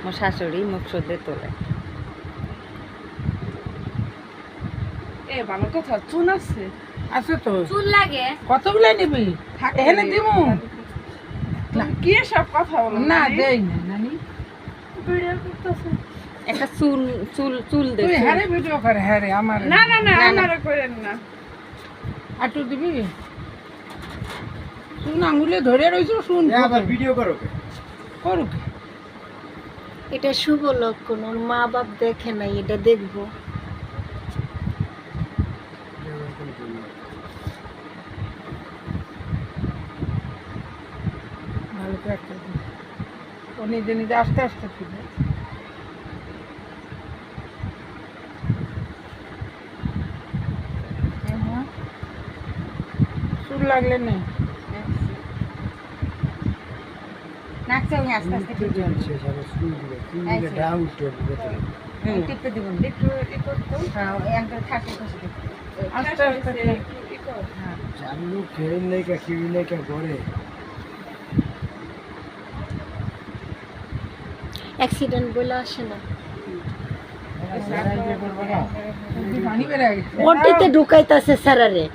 মোর শাশুড়ি মুখ সদ্যে তোলে। এ ভালো কথা, চুন আছে? আছে তো। চুল লাগে কতগুলো নিবি? এখানে দিমু না কি সব কথা বলো না, দেই না নানি। ভিডিও করতেছে। একটা চুল চুল চুল দে তুই চুল। হ্যারে ভিডিও করে, হ্যারে আমার না না না, না, না। আমারে করেন না। আটু দিবি। শুন আঙুলে ধরে রইছো, শুন আবার ভিডিও করো করুক। এটা শুভ লক্ষণ, ওর মা বাপ দেখে নাই, এটা দেখবো। ভালো করে একটা দিবি। ও নিজে নিজে আস্তে আস্তে দিবে। চুল লাগলে নেই। নাকছে আমি আস্তে আস্তে টিপে দিব না। একটু ই করতো। হ্যাঁ একবার থাকে কষ্ট। আস্তে আস্তে একটু ই কর। চালু খেয়ে নেই কা কিবি নেই কা করে অ্যাক্সিডেন্ট বলে আসে না, পানি বেড়ে গেছে। ওটিতে ঢুকাইতেছে স্যারারে।